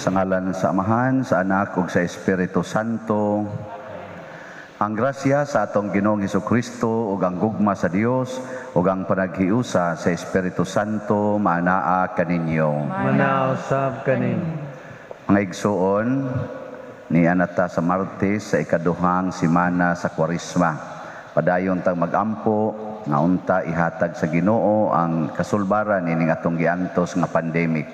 Sa ngalan sa Amahan, sa Anak ug sa Espiritu Santo, ang grasya sa atong Ginoong Hesukristo ug ang gugma sa Dios ug ang panaghiusa sa Espiritu Santo maanaa kaninyo. Manausab kanin. Mga igsuon, ni anata sa Martes sa ikaduhang simana sa Kwaresma. Padayon tang magampo nga unta ihatag sa Ginoo ang kasulbaran ining atong giantos nga pandemic.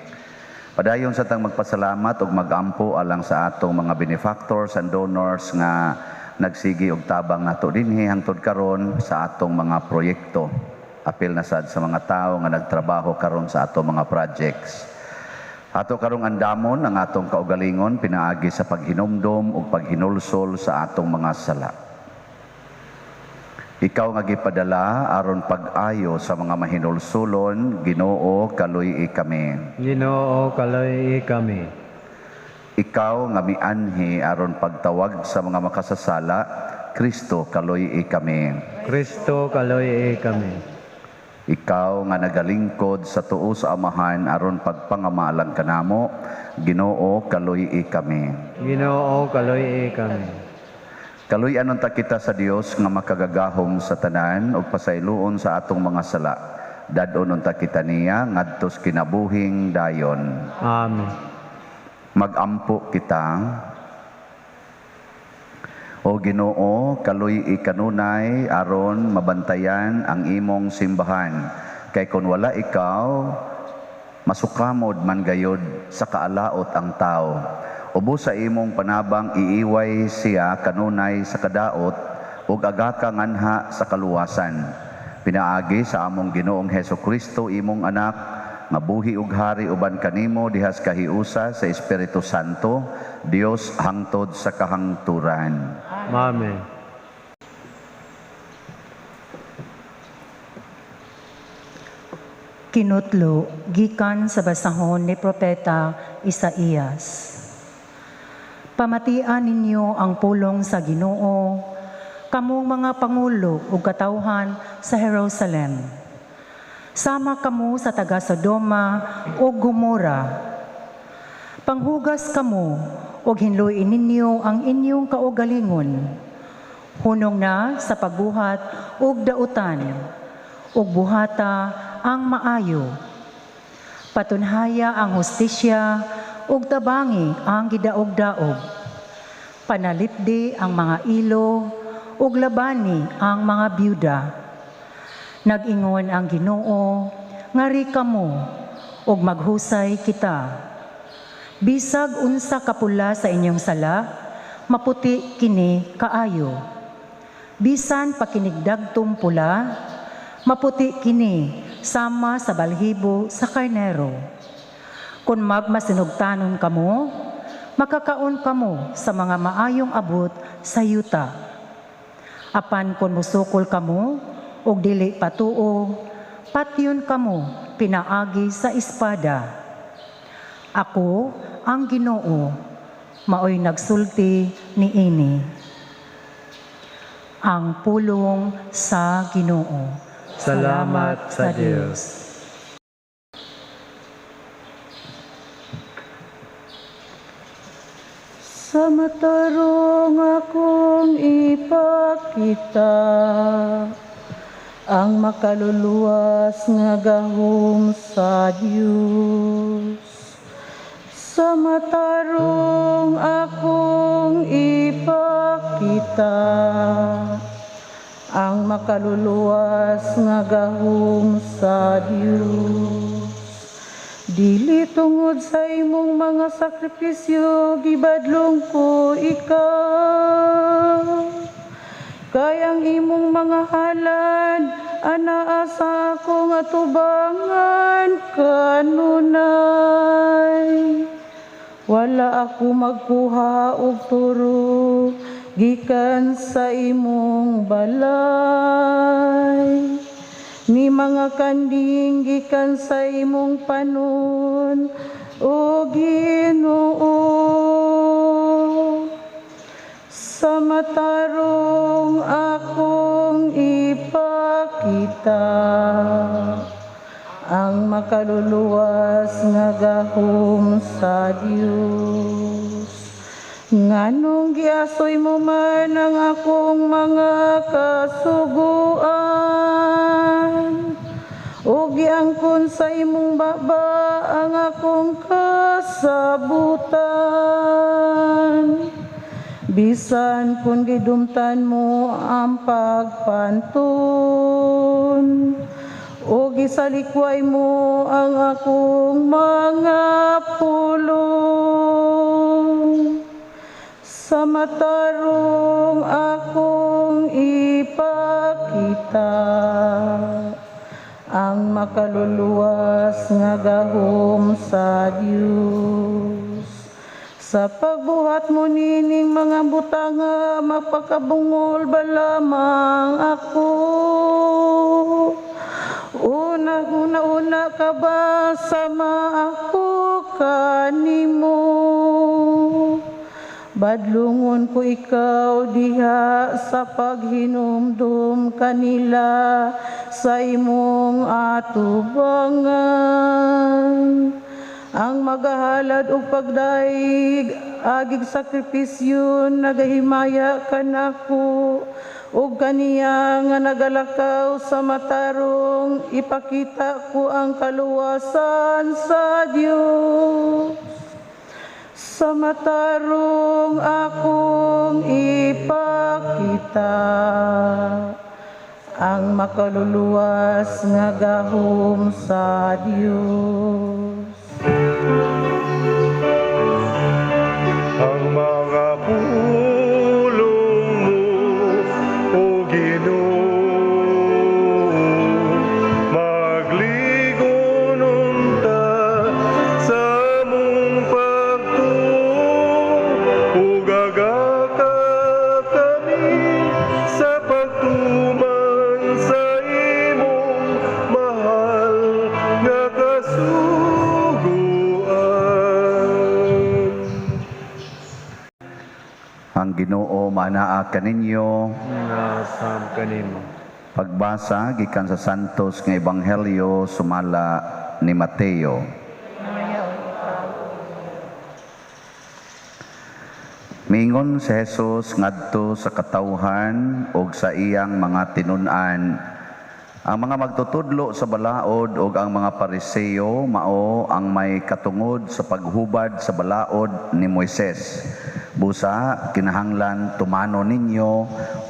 Padayon sa tang magpasalamat ug magampo alang sa atong mga benefactors and donors nga nagsigi og tabang nato dinhi hangtod karon sa atong mga proyekto. Apil na sad sa mga tawo nga nagtrabaho karon sa atong mga projects. Ato karong andamon ang atong kaugalingon pinaagi sa paghinumdom ug paghinulsol sa atong mga sala. Ikaw nga gipadala aron pag-ayo sa mga mahinulsulon, Ginoo kaluy kami. Ginoo kaluy kami. Ikaw nga mianhi aron pagtawag sa mga makasasala, Kristo kaluy kami. Kristo kaluy kami. Ikaw nga nagalingkod sa tuo sa Amahan aron pagpangamalang kanamo, Ginoo kaluy kami. Ginoo kaluy kami. Kaluy-anon ta kita sa Dios nga makagagahom sa tanan ug pasayloon sa atong mga sala. Dadon ta kita niya ngadtos kinabuhing dayon. Amen. Magampo kita. O Ginoo, kaluy kanunay aron mabantayan ang imong simbahan. Kay kun wala ikaw, masukamod man gayod sa kaalaot ang tao. Ubos sa imong panabang iiway siya kanunay sa kadaot ug agaka nganha sa kaluwasan. Pinaagi sa among Ginoong Hesukristo imong anak nga buhi ug hari uban kanimo dihas kahiusa sa Espiritu Santo, Dios hangtod sa kahangturan. Amen. Kinutlo gikan sa basahon ni Propeta Isaías. Pamatian ninyo ang pulong sa Ginoo, kamong mga pangulo ug katawhan sa Jerusalem. Sama kamo sa taga Sodoma ug Gomora. Panghugas kamo ug hinluin ninyo ang inyong kaugalingon. Hunong na sa pagbuhat ug dautan, ug buhata ang maayo. Patunhaya ang hustisya ug tabangi ang gidaog-daog. Panalipdi ang mga ilo ug labani ang mga byuda. Nag-ingon ang Ginoo, ngari kamo ug maghusay kita. Bisag unsa kapula sa inyong sala, maputi kini kaayo. Bisan pakinigdagtong pula, maputi kini sama sa balhibo sa karnero. Kung magmasinugtanon kamo, makakaon kamo sa mga maayong abot sa yuta. Apan kung musukol kamo, ug dili patuo, patyon kamo pinaagi sa espada. Ako ang Ginoo, maoy nagsulti niini. Ang pulong sa Ginoo. Salamat sa Dios. Sa matarong akong ipakita ang makaluluwas nga gahom sa Dios. Sa matarong akong ipakita ang makaluluwas nga gahom sa Dios. Dili tungod sa imong mga sakripisyo, gibadlong ko ikaw. Kayang imong mga halad, anaa sa akong atubangan kanunay. Wala ako magkuha og turo, gikan sa imong balay. Ni mga kanding gikan sa imong panon, o Ginoo. Sa matarong akong ipakita, ang makaluluwas nga gahom sa Dios. Nganong giasoy mo man ang akong mga kasuguan, o giangkon sa imong baba ang akong kasabutan. Bisan kung gidumtan mo ang pagpantun, o gisalikway mo ang akong mga pulong. Sa matarong akong ipakita, ang makaluluwas nga gahom sa Dios. Sa pagbuhat mo nining mga butanga, mapakabungol ba lamang ako? Una ka ba sama ako kanimo? Badlungon ko ikaw diha sa paghinumdum kanila sa imong atubangan. Ang magahalad o pagdaig, agig sakripisyo, nagahimaya ka nako, o kaniya nga nagalakaw sa matarong, ipakita ko ang kaluwasan sa Diyos. Sa matarong akong ipakita, ang makaluluwas nga gahom sa Diyos. Ang mga pulong mo, O Ginoo, magligonon ta sa mong pagtuo, o gagaka kami sa pagtuman sa imong mahal nga kasuguan. Ang Ginoo manaa kaninyo. Nasam kanimo. Pagbasa gikan sa Santos nga Ebanghelyo sumala ni Mateo. Mingon si Jesus ngadto sa katawhan ug sa iyang mga tinun-an. Ang mga magtutudlo sa balaod ug ang mga Pariseo mao ang may katungod sa paghubad sa balaod ni Moises. Busa kinahanglan tumano ninyo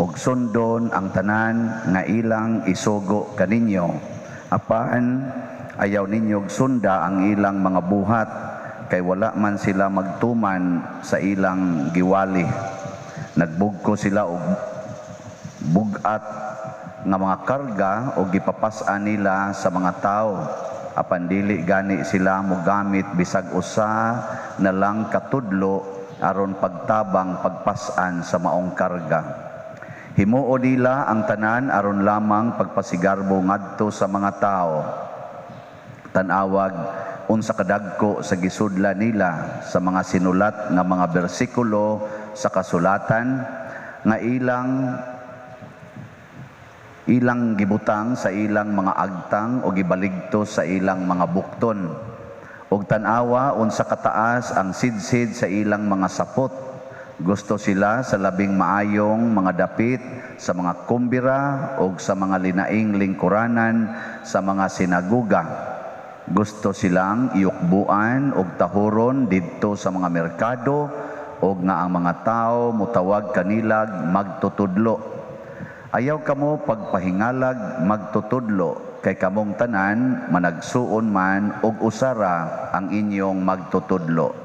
ug sundon ang tanan nga ilang isugo kaninyo. Apan ayaw ninyo sunda ang ilang mga buhat kay wala man sila magtuman sa ilang giwali. Nagbugko sila og bugat nga mga karga o gipapas-an nila sa mga tao. Apan dili gani sila mogamit bisag usa na lang katudlo aron pagtabang pagpas-an sa maong karga. Himuo nila ang tanan aron lamang pagpasigarbo ngadto sa mga tao. Tanawag unsa kadagko sa gisudla nila sa mga sinulat nga mga bersikulo sa kasulatan nga ilang gibutang sa ilang mga agtang o gibaligto sa ilang mga bukton. Og tan-awa unsa kataas ang sidsid sa ilang mga sapot. Gusto sila sa labing maayong mga dapit sa mga kumbira o sa mga linaing lingkuranan sa mga sinaguga. Gusto silang iukbuan og tahuron didto sa mga merkado og nga ang mga tao mutawag kanilag magtutudlo. Ayaw kamo pagpahingalag magtutudlo kay kamong tanan managsuon man og usara ang inyong magtutudlo.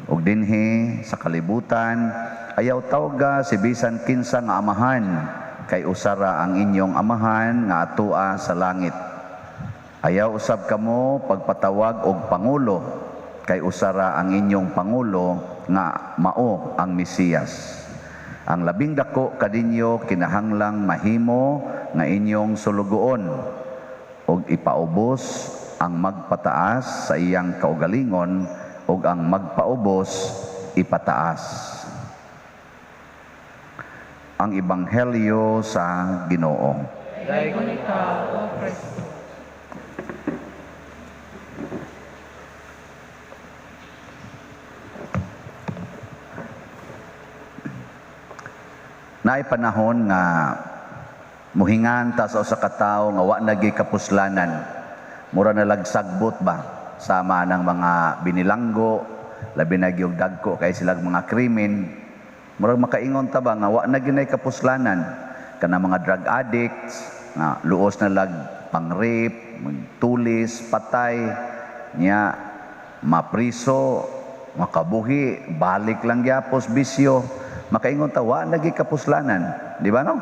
Ug dinhi sa kalibutan ayaw tawga si bisan kinsa nga amahan kay usara ang inyong amahan nga atua sa langit. Ayaw usab kamo pagpatawag og pangulo kay usara ang inyong pangulo nga mao ang Mesiyas. Ang labing dako kadinyo kinahanglang mahimo nga inyong sulugoon ug ipaubos ang magpataas sa iyang kaugalingon ug ang magpaubos ipataas. Ang Ebanghelyo sa Ginoo. Dayon ikaw, O Kristo. Naay panahon nga muhingan ta sa usa ka tawo nga wa nagi kapuslanan. Mura na lagsagbot ba sama ng mga binilanggo, labi na gyud dagko kay silang mga krimen. Murag makaingon ta ba nga wa na ginay kapuslanan kana mga drug addicts nga luos na lag pang-rape, tulis, patay nya mapriso, makabuhi, balik lang gyapos bisyo. Makaingon ta wa nagi kapuslanan, di ba no?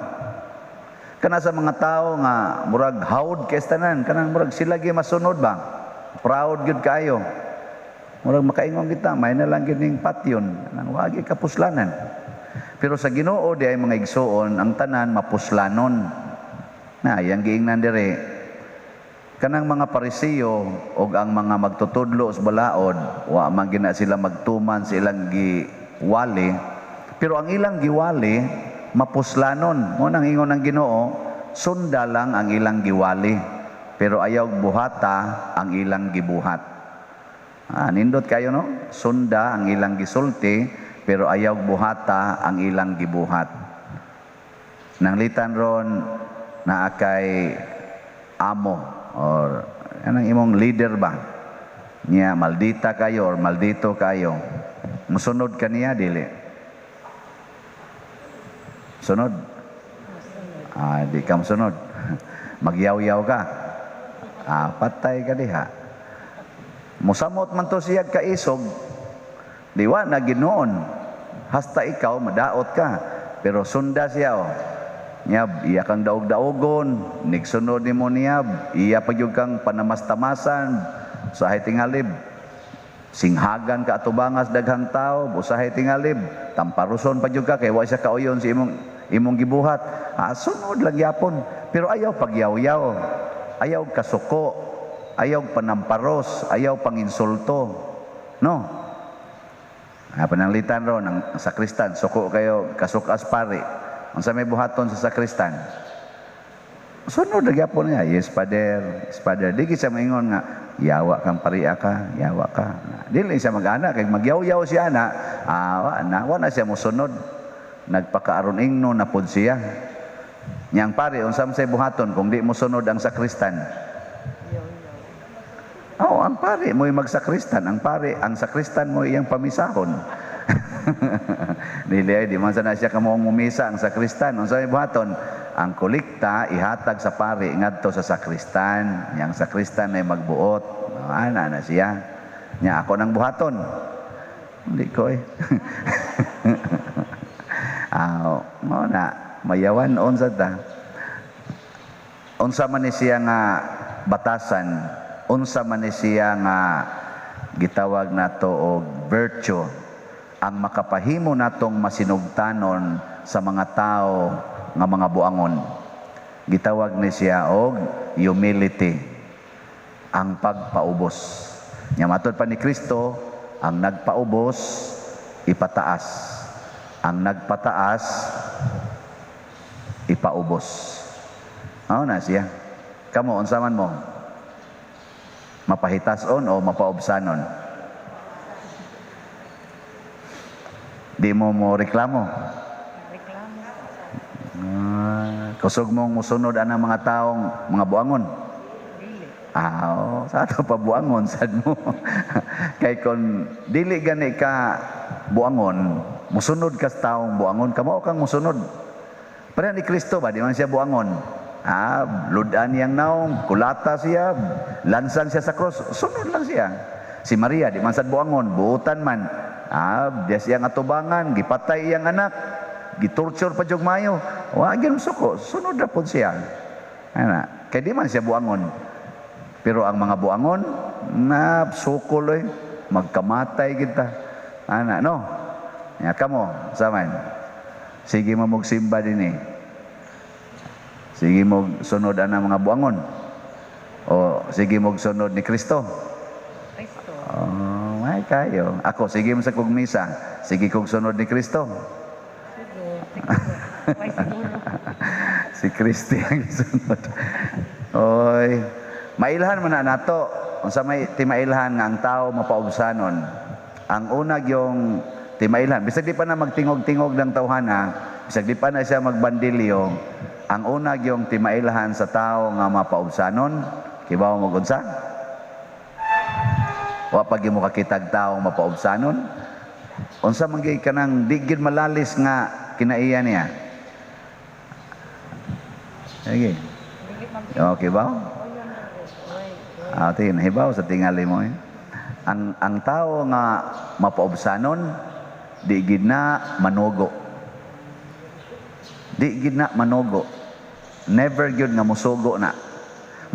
Kana sa mga tao nga murag hawd kay tanan, kanang murag sila gi masunod ba? Proud gyud kayo. Murag makaingon kita, may na lang gining patyon, nang wa gi kapuslanan. Pero sa Ginoo di ay mga igsoon, ang tanan mapuslanon. Na yang giingnan dire. Kanang mga Pariseo og ang mga magtutudlo sa balaod, wa man gina sila magtuman sa ilang giwali. Pero ang ilang giwali, mapuslanon. Mo nang ingon ng Ginoo, sunda lang ang ilang giwali. Pero ayaw buhata ang ilang gibuhat. Nindot kayo no? Sunda ang ilang gisulti, pero ayaw buhata ang ilang gibuhat. Nanglitan ron na akay amo or anong imong leader ba? Niya, maldita kayo or maldito kayo. Musunod ka niya, dili. Sunod? Di ka sunod. Magyaw-yaw ka. Patay ka diha. Musamot man to siya kaisog, diwa na Ginoon. Hasta ikaw, madaot ka. Pero sunda siya, Niyab, iya kang daog-daogon, nigsunod ni mo niyab, iya pagyug kang panamastamasan, usahay tingalib. Singhagan ka atubangas daghang tao, usahay tingalib, tamparuson pagyug ka, kay wa siya kauyon si imong gibuhat. Sunod lang yapon. Pero ayaw pagyaw-yaw, ayaw kasuko, ayaw panamparos, ayaw panginsulto. No? Pananglitan ron, ang sakristan, suko kayo, kasukas pari. Ang sa may buhaton sa sakristan. Sunod na gyapon niya, yes, Father. Di siya maingon nga, yawa kang pariya ka, yawa ka. Dili siya mag-ana, kay magyaw-yaw siya na, wa na siya musunod. Nagpakaaron ingno na pod siya. Niyang pari, unsam say buhaton, kung di musunod ang sakristan. Ang pari mo magsakristan, ang sakristan mo iyang pamisahon. Dili di man sana siya kamo mumisa ang sakristan. Unsay buhaton? Ang kolekta ihatag sa pari ngadto sa sakristan. Yang sakristan ay magbuot. Ana na siya. Nya ako nang buhaton. Hindi ko mo na mayawan unsa ta. Unsa man ni siya nga batasan, unsa man ni siya nga gitawag nato og virtue, ang makapahimo natong masinugtanon sa mga tao nga mga buangon. Gitawag ni siya og humility, ang pagpaubos. Nya matud pa ni Kristo, ang nagpaubos ipataas, ang nagpataas ipaubos. Na siya. Kamo unsa man mo? Mapahitason o mapaubsanon? Di mo reklamo. Kusog mong musunod ang mga taong mga buangon. Sa ato pa buangon sad mo. Kay kon dili gani ka buangon, musunod ka sa taong buangon, kamo kang musunod. Pareha ni Kristo ba, di man siya buangon. Ludan yang naong, kulata siya, lansang siya sa cross, sunod lang siya. Si Maria, di man sad buangon, buutan man. Diya siyang atubangan, gipatay iyang anak, gitorture pa jog mayo. Wa gyud suko, sunod ra pod siya. Kay di man siya buangon. Pero ang mga buangon, na sukol magkamatay kita. No? Ya kamo, saman. Sige mo magsimba din Sige mo sunod ang mga buangon. O sige mo sunod ni Kristo. Oh, may kayo. Ako, sige mo sa kong misa. Sige kong sunod ni Kristo. Si Kristi ang sunod. Oy, mailhan man na nato. Unsa may timailhan nga ang tao mapaubsanon. Ang unag yung timailhan, bisag di pa na magtingog-tingog ng tawhana, bisag di pa na siya magbandilyo, ang unag yung timailhan sa tao nga mapaubsanon, kibaw mo gunsa? Wa pag mo kakitag tao mapaubsanon, unsa man gyud kanang di gyud malalis nga kinaiya niya. Sige. Okay ba? Tingin, hibaw sa tingali mo ang tao nga mapaubsanon, di gid na manugo. Di gid na manugo. Never gyud nga musugo na.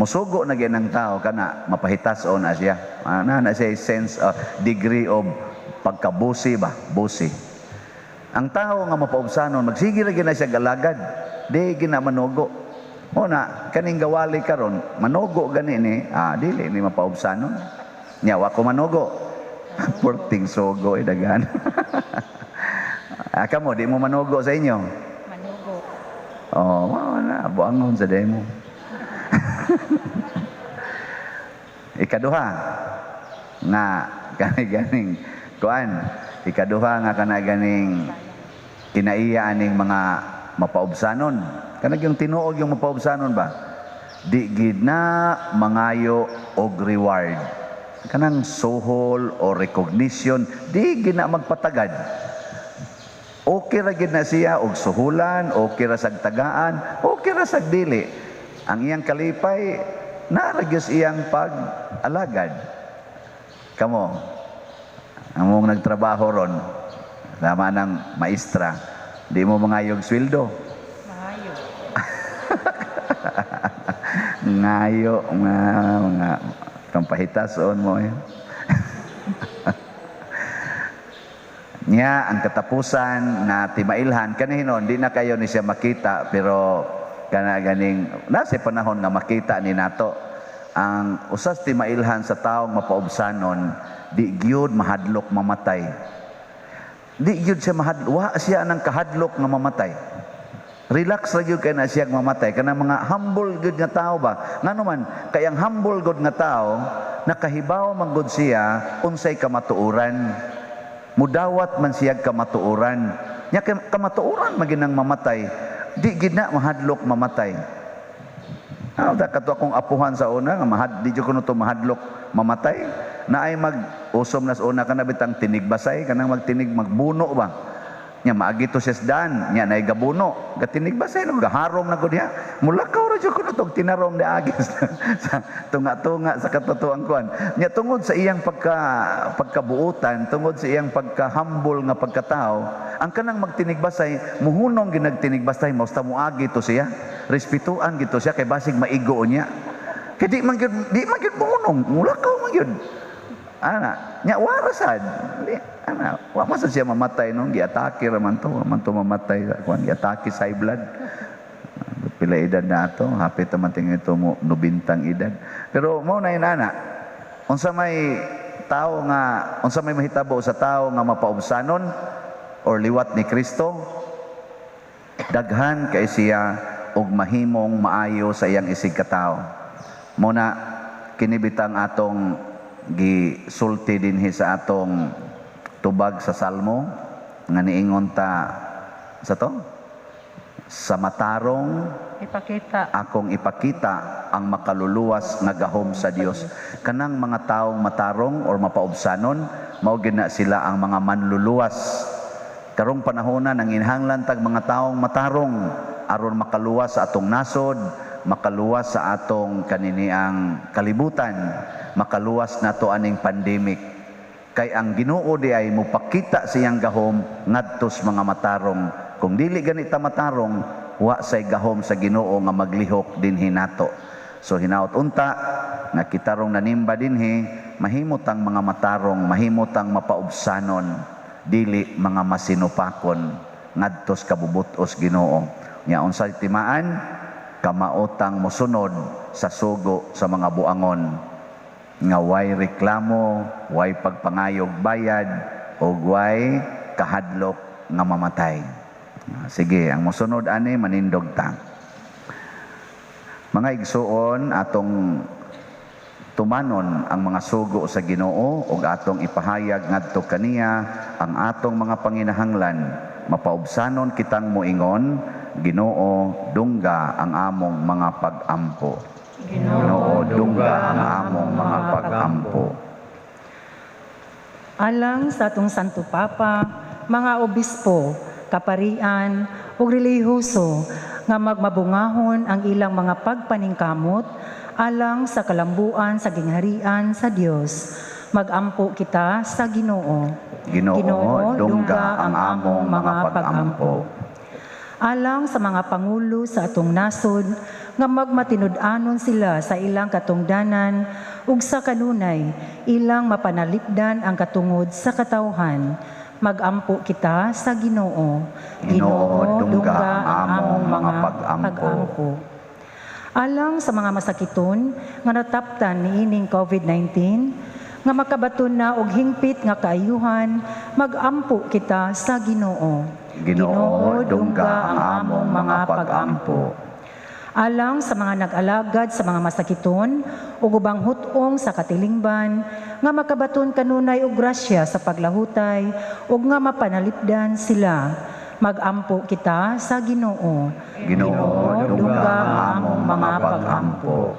Musugo na gyud ang tao kana mapahitason na siya. Na siya sense degree of pagkabusi ba? Busi. Ang tao nga mapaubsanon, magsige ra gyud na siya galagad. Di gid na manugo. Una, kaning gawali karon, manugo gani ni, dili ni mapaubsanon. Nyawa ko manugo. Porting sogo dagan. Kamo, di mo manugo sa inyo? Manugo. Wala, buangon sa demo. Ikaduha, nga ganing kuan, ikaduha nga kana ganing kinaiya aning mga mapaubsanon. Kanang yung tinuod yung mapaubsanon ba? Di gid na mangayo og reward. Kanang sohol o recognition, di gid na magpatagad. Okay ra gid na siya og suhulan, okay ra sag tagaan, okay ra sag dili. Ang iyang kalipay nara gyud iyang pag-alagad. Kamo, among nagtrabaho ron, tama ng maestra, di mo mangayog sweldo. Ngayo mga pampahitason mo Nya ang katapusan na timailhan kanihinon di na kayo ni siya makita, pero kana ganing nasa panahon nga makita ni nato ang usas timailhan sa taong mapaubsanon, di gyud mahadlok mamatay. Di gyud siya wa siya nang kahadlok nga mamatay. Relax ra gyud kay na siya mamatay. Kanang mga humble gyud nga tao ba? Ngano man kay ang humble gyud nga tao nakahibaw man gud siya unsay kamatuoran. Mudawat man siya kamatuoran. Nya kamatuoran maginang mamatay. Di gid na mahadlok mamatay. Kato akong apuhan sa una nga di jud kuno to mahadlok mamatay. Naay mag-usom na sa una kana bitang tinigbasay kanang magtinig magbuno ba? Nya maagi to siya dan, nya nay gabuno, gatinig ba sa gaharom na gud niya. Mulakaw ra jud kuno tog tinarom ni agis sa tunga-tunga sa katotoang kuan. Nya tungod sa iyang pagkabuutan, tungod sa iyang pagka-humble nga pagkatao, ang kanang magtinigbasay muhunong ginagtinigbasay mausta moagi to siya. Respetuan gito siya kay basig maigo niya. Kay di man gyud muhunong, mulakaw man gyud. Nya warasad. Wa man siya mamatay nung giatake ra man to mamatay kuan giatake sa high blood. Pila edad na ato, hapit man tingin ito mo 90 edad. Pero mao na inana. Unsa may mahitabo sa tao nga mapaubsanon or liwat ni Kristo, daghan kay siya og mahimong maayo sa iyang isig katao. Muna kinibitang atong gisulti dinhi sa atong tubag sa Salmo nga niingon ta sa matarong akong ipakita ang makaluluwas nga gahom sa Dios. Kanang mga taong matarong or mapaubsanon mao gid na sila ang mga manluluwas. Karong panahona nang inhanglan tag mga taong matarong aron makaluwas sa atong nasod, makaluwas sa atong kaniniang kalibutan, makaluwas nato aning pandemic. Kay ang Ginoo di ay mupakita siyang gahom ngadtos mga matarong. Kung dili ganita matarong, wa say gahom sa Ginoo nga maglihok dinhi nato. So hinaut unta nga kitarong nanimba dinhi, mahimot ang mga matarong, mahimot ang mapaubsanon, dili mga masinupakon ngadtos kabubutos Ginoo. Nya unsay timaan, kamaotang mosunod sa sugo sa mga buangon nga way reklamo, way pagpangayog bayad, o way kahadlok nga mamatay. Sige, ang mosunod ani manindog ta. Mga igsuon, atong tumanon ang mga sugo sa Ginoo ug atong ipahayag ngadto kaniya ang atong mga panginahanglan. Mapaubsanon kitang moingon, Ginoo, dungga ang among mga pag-ampo. Ginoo, dungga ang among mga pag-ampo. Alang sa atong Santo Papa, mga obispo, kaparian, ug relihiyoso nga magmabungahon ang ilang mga pagpaningkamot alang sa kalambuan sa gingharian sa Dios. Magampo kita sa Ginoo. Ginoo, dungga ang among mga pag-ampo. Alang sa mga pangulo sa atong nasod nga magmatinud-anon sila sa ilang katungdanan ug sa kanunay ilang mapanalipdan ang katungod sa katawhan. Magampo kita sa Ginoo. Ginoo, dungga ang among mga pag-ampo. Alang sa mga masakiton nga nataptan niining COVID-19 nga makabaton na og hingpit nga kaayuhan, magampo kita sa Ginoo. Ginoo, dungga ang among mga pag-ampo. Alang sa mga nag-alagad sa mga masakiton ug ubang hutong sa katilingban nga makabaton kanunay og grasya sa paglahutay ug nga mapanalipdan sila, magampo kita sa Ginoo. Ginoo, dungga ang among mga pag-ampo.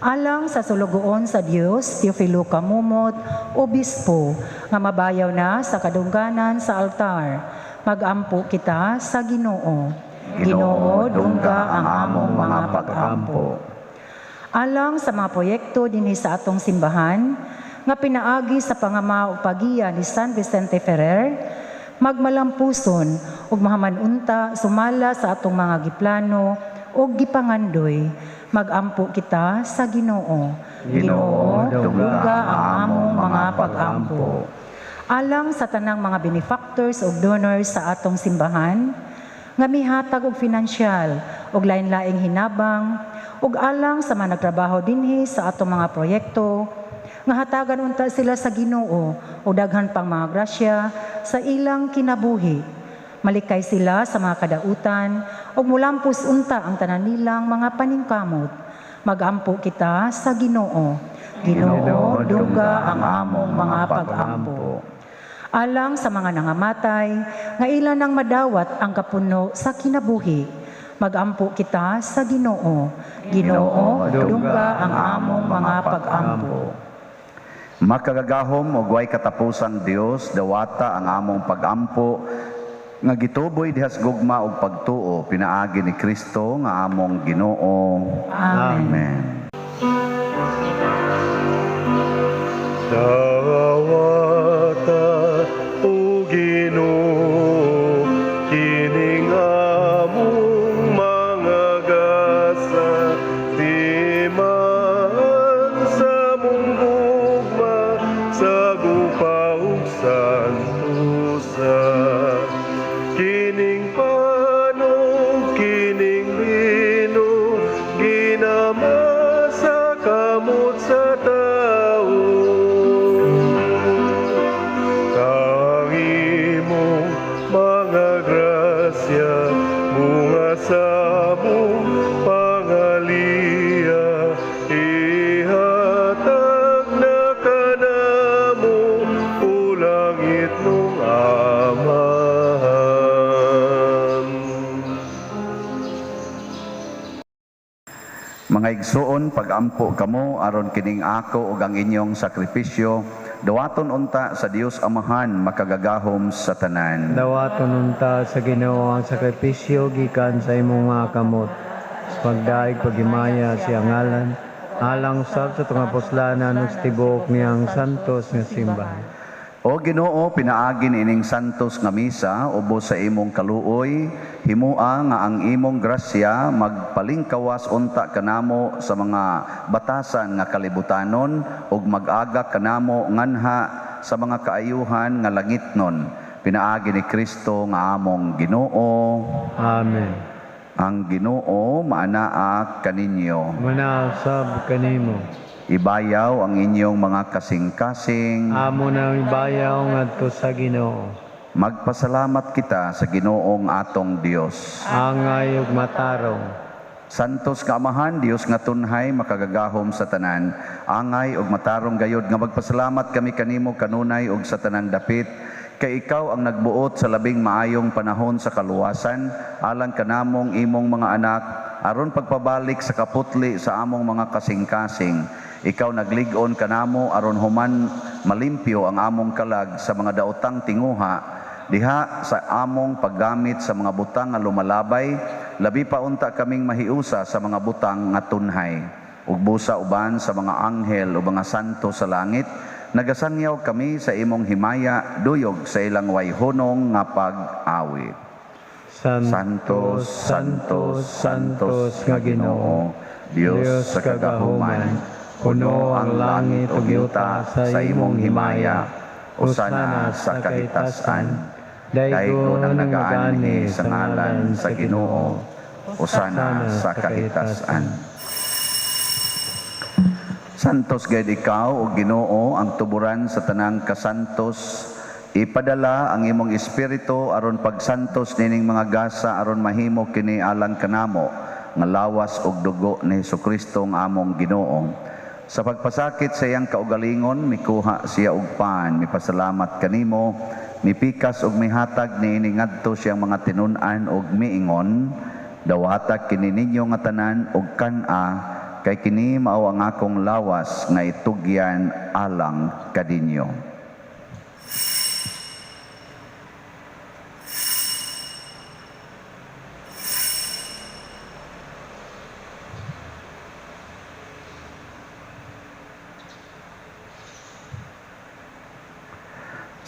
Alang sa sulugoon sa Dios, Teofilo Kamumot, obispo, nga mabayaw na sa kadungganan sa altar, magampo kita sa Ginoo. Ginoo, dungga ang among mga pag-ampo. Alang sa mga proyekto dinhi sa atong simbahan, nga pinaagi sa pangama ug pagiya ni San Vicente Ferrer, magmalampuson ug mahamanunta sumala sa atong mga giplano ug gipangandoy, magampo kita sa Ginoo. Ginoo, dungga ang among mga pag-ampo. Alang sa tanang mga benefactors ug donors sa atong simbahan, nga mihatag og pinansyal ug lain-laing hinabang, ug alang sa mga nagtrabaho dinhi sa atong mga proyekto, nga hatagan unta sila sa Ginoo o daghan pang mga grasya sa ilang kinabuhi. Malikay sila sa mga kadautan ug mulampos unta ang tanan nilang mga paningkamot. Magampo kita sa Ginoo. Ginoo, dungga ang among mga pag-ampo. Alang sa mga nangamatay, nga ilan ang madawat ang kapuno sa kinabuhi, magampo kita sa Ginoo. Ginoo, dungga ang among mga pag-ampo. Makagagahom ug way katapusang Dios, dawata ang among pag-ampo nga gituboy dihas gugma ug pagtuo pinaagi ni Kristo nga among Ginoo. Amen. Dawata o Ginoo, kining among mga gasa, di man sa mong gugma, sa gupa ug santusa. Kining panog, kining lino, ginama sa kamot sa tao. Ang imong mga grasya, bunga sa mong pangaliya, ihatag na kanamo, ulangit nung amahan. Mga igsuon, pag-ampo kamo aron kining ako ug ang inyong sakripisyo Dawaton unta sa Dios Amahan makagagahom sa tanan. Dawaton unta sa Ginoo ang sakripisyo gikan sa imong mga kamot. Sa pagdaig pagimaya siya ngalan, alang sab sa tunga puslanan ug sa tibuok niyang santos nga simbahan. O Ginoo, pinaagin ining santos nga misa ubos sa imong kaluoy, himua nga ang imong grasya magpalingkawas unta kanamo sa mga batasan nga kalibutanon ug mag-aga kanamo nganha sa mga kaayuhan nga langitnon. Pinaagi ni Kristo nga among Ginoo. Amen. Ang Ginoo maanaa kaninyo. Manasab kanimo. Ibayaw ang inyong mga kasing-kasing. Amo na ibayaw ngadto sa Ginoo. Magpasalamat kita sa Ginoong atong Dios. Angay ug matarong. Santos nga Amahan, Dios nga tunhay makagagahom sa tanan. Angay ug matarong gayod nga magpasalamat kami kanimo kanunay ug sa tanang dapit. Kay ikaw ang nagbuot sa labing maayong panahon sa kaluwasan, alang kanamong imong mga anak, aron pagpabalik sa kaputli sa among mga kasing-kasing. Ikaw nagligon kanamo aron human malimpyo ang among kalag sa mga daotang tinguha, diha sa among paggamit sa mga butang nga lumalabay, labi pa unta kaming mahiusa sa mga butang nga tunhay. Ug busa uban sa mga anghel o mga santo sa langit, nagasangyaw kami sa imong himaya, duyog sa ilang wayhonong nga pag-awit. Santos, Santos, Santos nga Ginoo, Dios sa kagahuman, puno ang langit ug yuta sa imong himaya, usana sa kahitasan. Daygo nang nagaani sa ngalan sa Ginoo, usana sa kahitasan. Santos gayud ikaw o Ginoo ang tuburan sa tanang kasantos. Ipadala ang imong espiritu aron pagsantos nining mga gasa aron mahimo kini alang kanamo nga lawas ug dugo ni Hesukristo nga among Ginoo. Sa pagpasakit sa iyang kaugalingon, mikuha siya og pan, mipasalamat kanimo, mipikas og mihatag niini ngadto siyang mga tinun-an og miingon, dawata kini ninyo nga tanan og kan-a, kay kini mao ang akong lawas nga itugyan alang kadinyo.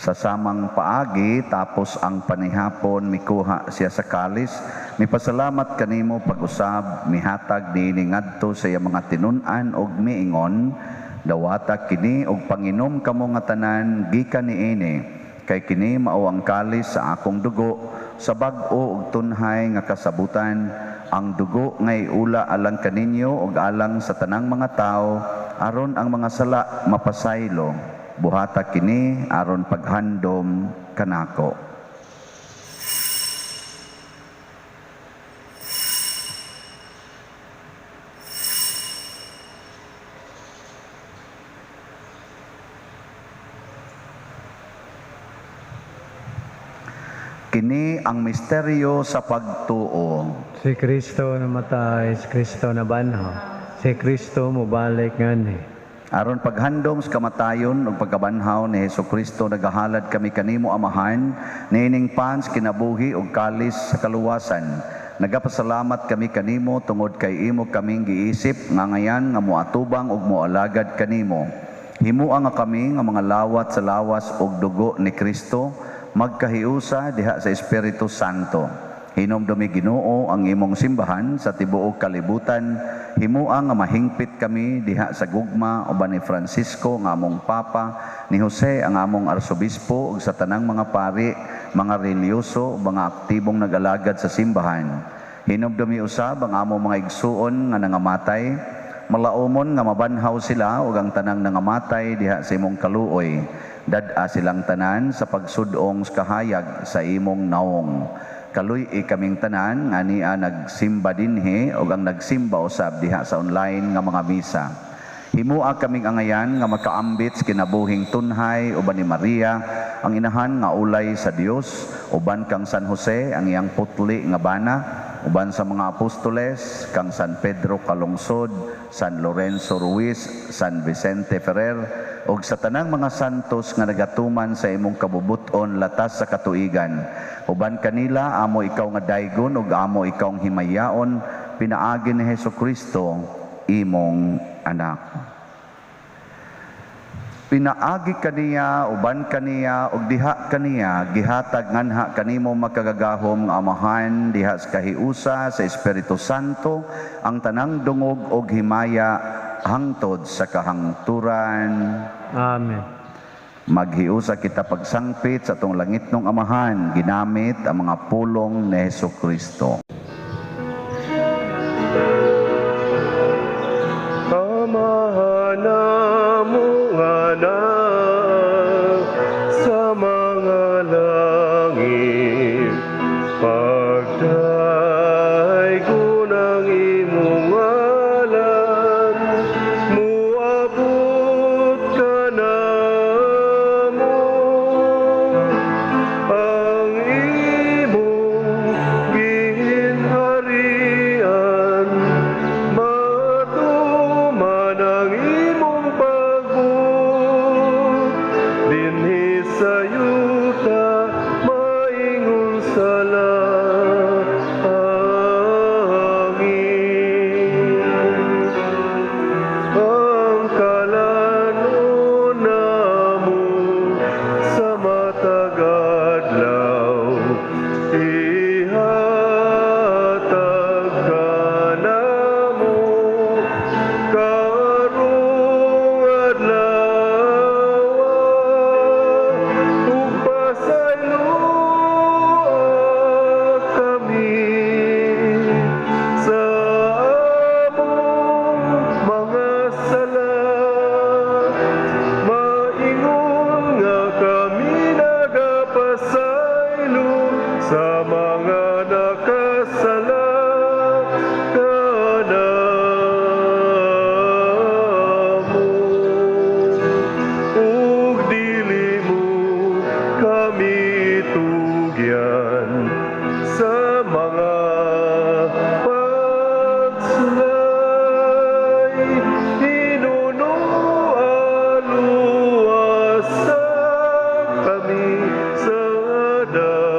Sa samang paagi, tapos ang panihapon, mikuha siya sa kalis, mipasalamat kanimo pag-usab, mihatag niini ngadto sa iyang mga tinun-an og miingon, dawata kini og panginom kamo nga tanan gikan niini, kay kini mao ang kalis sa akong dugo, sa bag-o ug tunhay nga kasabutan, ang dugo nga iula alang kaninyo ug alang sa tanang mga tao, aron ang mga sala mapasaylo. Buhata kini aron paghandom kanako. Kini ang misteryo sa pagtuo. Si Kristo namatay, si Kristo nabanhaw, si Kristo mubalik ngani. Aron paghandom sa kamatayon ug pagkabanhaw ni Hesukristo, nagahalad kami kanimo Amahan, niining pans kinabuhi ug kalis sa kaluwasan. Nagapasalamat kami kanimo tungod kay imo kaming giisip nga ngayan nga moatubang ug moalagad kanimo. Himua nga kami nga mga lawat sa lawas ug dugo ni Kristo, magkahiusa diha sa Espiritu Santo. Hinomdumi Ginoo ang imong simbahan sa tibuok kalibutan, himua nga mahingpit kami diha sa gugma uban ni Francisco nga among Papa, ni Jose ang among Arsobispo ug sa tanang mga pari, mga relyoso, mga aktibong nag-alagad sa simbahan. Hinomdumi usab ang among mga igsuon nga nangamatay, malaumon nga mabanhaw sila ug ang tanang nangamatay diha sa imong kaluoy. Dad-a silang tanan sa pagsudong sa kahayag sa imong naong. Kaluy kaming tanan nga niya nagsimba dinhi o ang nagsimba usab diha sa online nga mga misa. Himua kaming angayan nga makaambit sa kinabuhing tunhay uban ni Maria, ang inahan nga ulay sa Dios, uban kang San Jose ang iyang putli nga bana, uban sa mga apostoles, kang San Pedro Calungsod, San Lorenzo Ruiz, San Vicente Ferrer, ug sa tanang mga santos nga nagatuman sa imong kabubuton latas sa katuigan. Uban kanila, amo ikaw nga daygon ug amo ikaw ang himayaon, pinaagi ni Hesukristo, imong anak. Pinaagi kaniya, uban kaniya, ug diha kaniya, gihatag nganha kanimo makagagahom nga amahan, diha sa kahiusa sa Espiritu Santo, ang tanang dungog ug himaya, hangtod sa kahangturan. Amen. Maghiusa kita pagsangpit sa atong langitnong amahan, ginamit ang mga pulong ni Hesukristo. Amahan namong anak sa mga langit, pagdaygon ang imong ngalan, muabot ka namo ang imong ginharian, matuman ang imong pagbuot, dinhi sa yuta maingon sa langit. Ang kalanon namo sa matag adlaw, ihatag ka namo karong adlaw, ug pasayloa kami sa among mga sala. Maingon nga kami nagapasaylo sa mga nakasala kanamo, ug dili mo kami tugyan sa mga pagsulay, hinunualuasa kami sa dautan.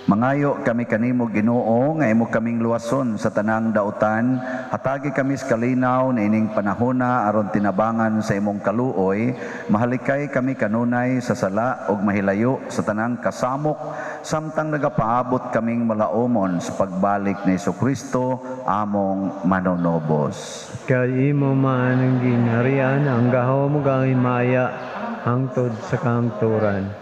Mangayo kami kanimo Ginoo nga imo kaming luwason sa tanang dautan, hatagi kami sa kalinaw na ining panahona aron tinabangan sa imong kaluoy, mahalikay kami kanunay sa sala ug mahilayo sa tanang kasamok, samtang nagapaabot kaming malaumon sa pagbalik ni Hesukristo among manonobos. Kay imo man ang ginharian, ang gahom ug ang himaya, hangtod sa kahangturan.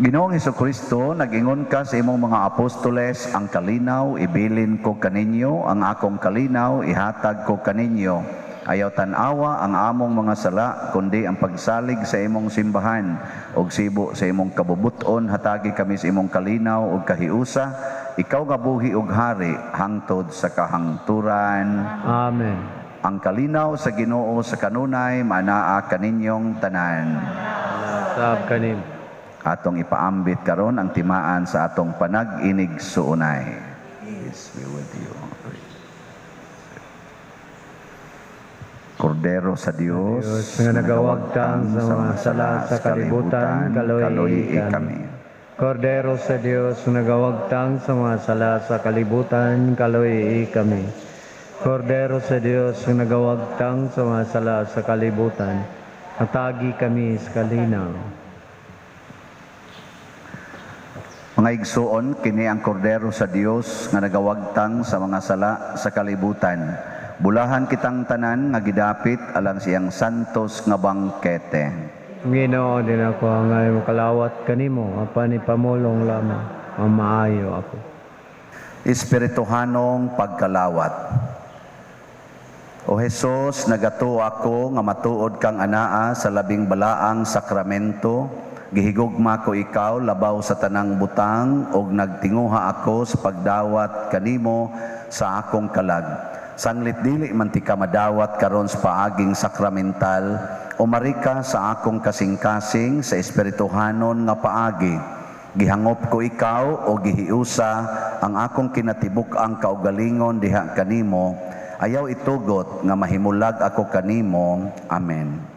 Ginoong Hesukristo, nag-ingon ka sa imong mga apostoles, ang kalinaw ibilin ko kaninyo, ang akong kalinaw ihatag ko kaninyo. Ayaw tanawa ang among mga sala, kundi ang pagsalig sa imong simbahan, og sibo sa imong kabubuton, hatagi kami sa imong kalinaw ug kahiusa, ikaw nga buhi ug hari, hangtod sa kahangturan. Amen. Ang kalinaw sa Ginoo sa kanunay, manaa kaninyong tanan. Sab kanim. Atong ipaambit karon ang timaan sa atong panag-inig suunay. Peace be with you. Kordero sa Dios, Diyos nga nagawagtang sa mga sala sa kalibutan, kaluoy kami. Kordero sa Diyos nga nagawagtang sa mga sala sa kalibutan, kaluoy kami. Kordero sa Diyos nga nagawagtang sa mga sala sa kalibutan, hatagi kami sa kalinaw. Mga igsuon, kini ang kordero sa Dios nga nagawagtang sa mga sala sa kalibutan. Bulahan kitang tanan nga gidapit alang siyang santos nga bangkete. Ginoo din ako ang iyong kalawat kanimo, apan ipamulong lamang ang maayo ako. Espirituhanong pagkalawat. O Jesus, nagato ako nga matuod kang anaa sa labing balaang sakramento, gihigugma ko ikaw labaw sa tanang butang, og nagtinguha ako sa pagdawat kanimo sa akong kalag. Sanglit dili man ti ka madawat karon sa paaging sakramental, umari ka sa akong kasing-kasing sa espirituhanon nga paagi. Gihangop ko ikaw o gihiusa ang akong kinatibuk ang kaugalingon diha kanimo. Ayaw itugot nga mahimulag ako kanimo. Amen.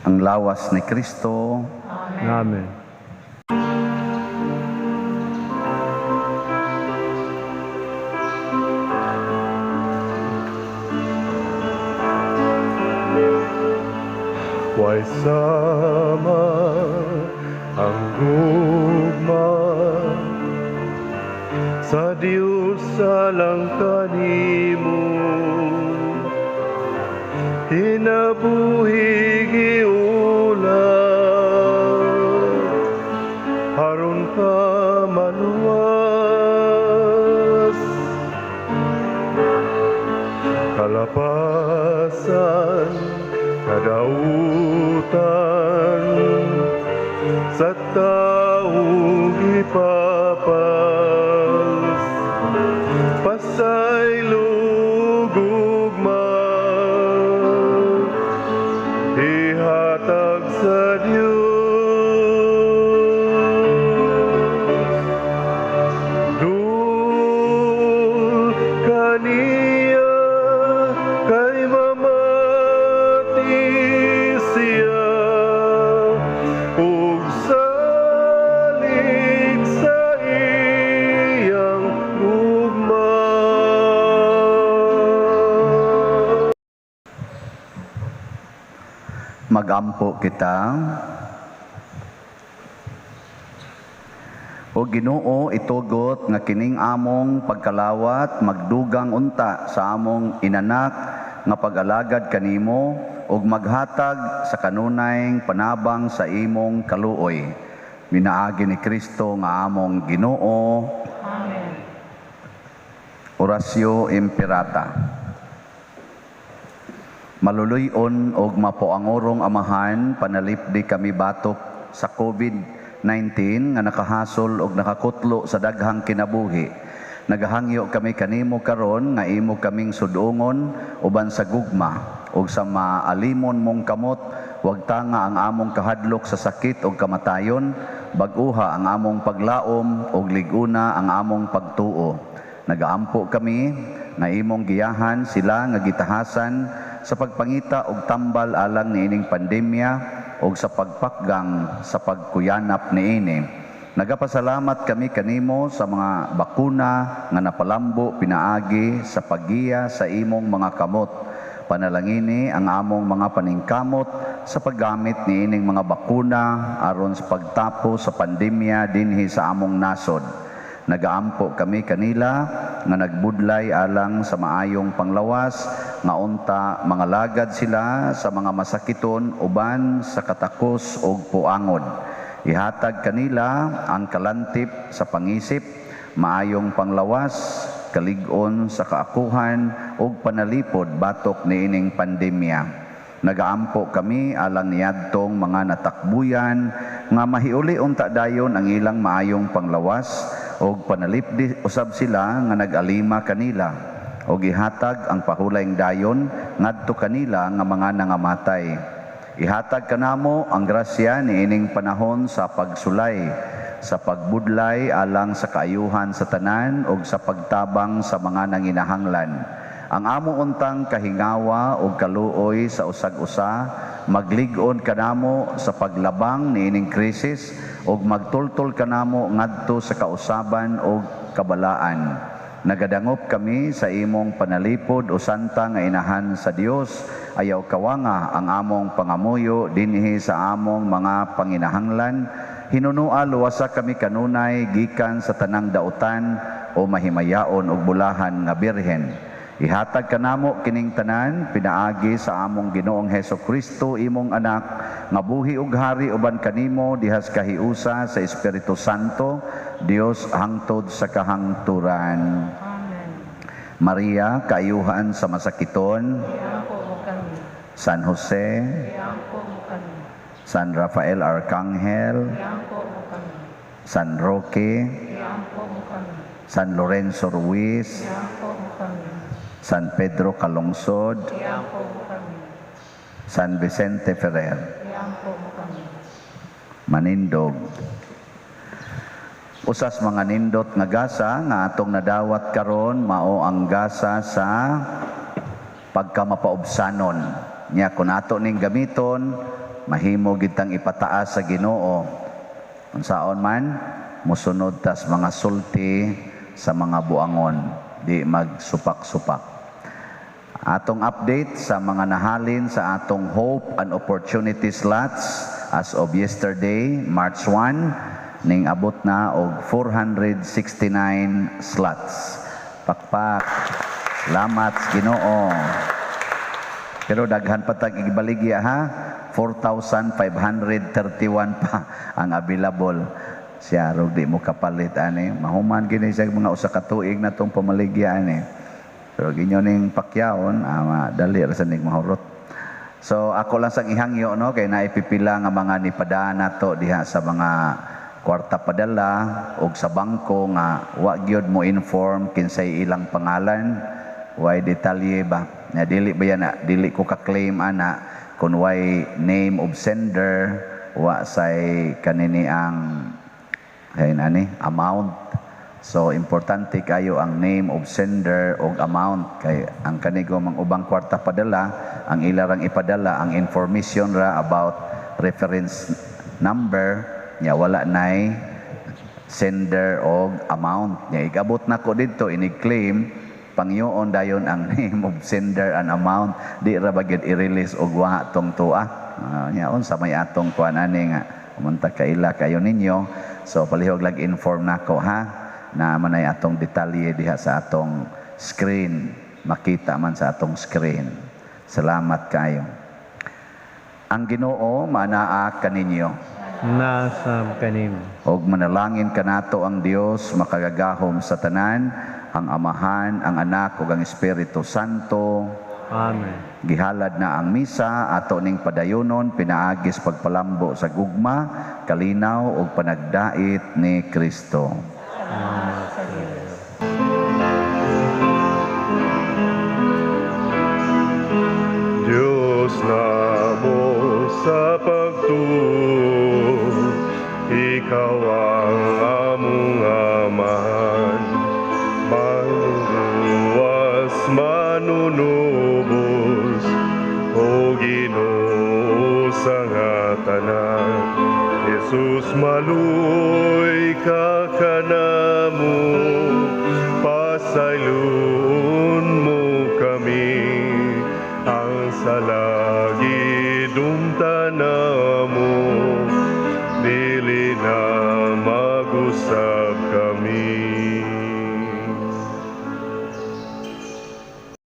Ang lawas ni Kristo. Amen. Way sama ang gugma sa Dios alang kanimo, hinabuhi giulat haron ka maluwas, kalapasan kadautan sa taong ipapas, pasay lugugma ihatag sa Diyos. Dul kaniya kay mamati siya, ug salig sa iyang ugma. Magampo kita. O Ginoo, itugot nga kining among pagkalawat magdugang unta sa among inanak nga pag-alagad kanimo ug maghatag sa kanunayng panabang sa imong kaluoy. Minaagi ni Kristo nga among Ginoo. Amen. Orasyo Imperata. Maluluyon og mapuangorong amahan, panalipdi kami batok sa COVID-19 nga nakahasol og nakakutlo sa daghang kinabuhi. Nagahangyo kami kanimo karon nga imo kaming sudungon uban sa gugma ug sa maalimon mong kamot, wag tanga ang among kahadlok sa sakit ug kamatayon, bag-uha ang among paglaom ug liguna ang among pagtuo. Nagaampo kami na imong giyahan sila nga gitahasan sa pagpangita og tambal alang niining pandemya ug sa pagpakgang sa pagkuyanap niini. Nagapasalamat kami kanimo sa mga bakuna nga napalambo pinaagi sa paggiya sa imong mga kamot. Panalangini ang among mga paningkamot sa paggamit niining mga bakuna aron sa pagtapo sa pandemya dinhi sa among nasod. Nagaampo kami kanila nga nagbudlay alang sa maayong panglawas nga unta mga lagad sila sa mga masakiton uban sa katakos ug puangod. Ihatag kanila ang kalantip sa pangisip, maayong panglawas, kalig-on sa kaakuhan ug panalipod batok niining pandemya. Nagaampo kami alang niadtong mga natakbuyan nga mahiuli unta dayon ang ilang maayong panglawas og panalipdi usab sila nga nag-alima kanila og ihatag ang pahulayng dayon ngadto kanila nga mga nangamatay. Ihatag kanamo ang grasya niining panahon sa pagsulay, sa pagbudlay alang sa kaayuhan sa tanan ug sa pagtabang sa mga nanginahanglan. Ang amo untang kahingawa o kaluoy sa usag-usa, maglig-on kanamo sa paglabang niining krisis o magtultol kanamo ngadto sa kausaban o kabalaan. Nagadangop kami sa imong panalipod o santa nga inahan sa Dios, ayaw kawanga ang among pangamuyo dinhi sa among mga panginahanglan. Hinunua luwasa kami kanunay gikan sa tanang dautan o mahimayaon og bulahan nga birhen. Ihatag kanamo kining tanan pinaagi sa among Ginoong Hesukristo imong anak nga buhi ug hari uban kanimo dihas kahiusa sa Espiritu Santo, Dios hangtod sa kahangturan. Amen. Maria, kaayuhan sa masakiton. San Jose, San Rafael Arcangel, San Roque, San Lorenzo Ruiz, San Pedro Calungsod, San Vicente Ferrer, Manindog. Usas mga nindot nga gasa nga atong nadawat karon mao ang gasa sa pagkamapaubsanon. Nya kun ato ning gamiton mahimo gid tang ipataas sa Ginoo. Unsaon man mosunod tas mga sulti sa mga buangon, di magsupak-supak. Atong update sa mga nahalin sa atong Hope and Opportunity slots as of yesterday, March 1, ning abot na og 469 slots. Pakpak. Salamat Ginoo. Pero daghan pa tag ibaligya ha. 4,531 pa ang available. Siya rog di mo kapalit ani. Mahuman gini sa mga usa ka tuig na tong pamaligya ani. Pero ginyo ning pakyaon, dali ra sa ning mahurot. So ako lang sang ihangyo no kay naipipila nga mga nipadaan nato diha sa mga kwarta padala og sa bangko nga wa gyud mo inform kinsay ilang pangalan, way detalye ba na dili ba yan dili ko ka-claim ana kun way name of sender wa say kanini ang amount. So importante kayo ang name of sender og amount kay ang kanigo mang ubang kwarta padala ang ilarang ipadala ang information ra about reference number nya wala nay sender og amount nya igabot nako didto ini-claim pangyoon dayon ang name of sender and amount di ra bagid i-release og wa tong tuwa nya unsa may atong kuan ani nga umunta kaila kayo ninyo so palihog lag inform nako ha na manay atong detalye diha sa atong screen makita man sa atong screen. Salamat kayo. Ang Ginoo manaa kaninyo nasa kanimo. og manalangin kanato ang Dios makagagahom sa tanan, ang Amahan, ang Anak ug ang Espiritu Santo. Amen. Gihalad na ang misa ato ning padayonon pinaagis pagpalambo sa gugma, kalinaw ug panagdait ni Kristo. Diyos namo sa pagtuo, Ikaw ang among amahan, manuwas manunubos, o Ginoo sa nga tanan, Jesus maluwas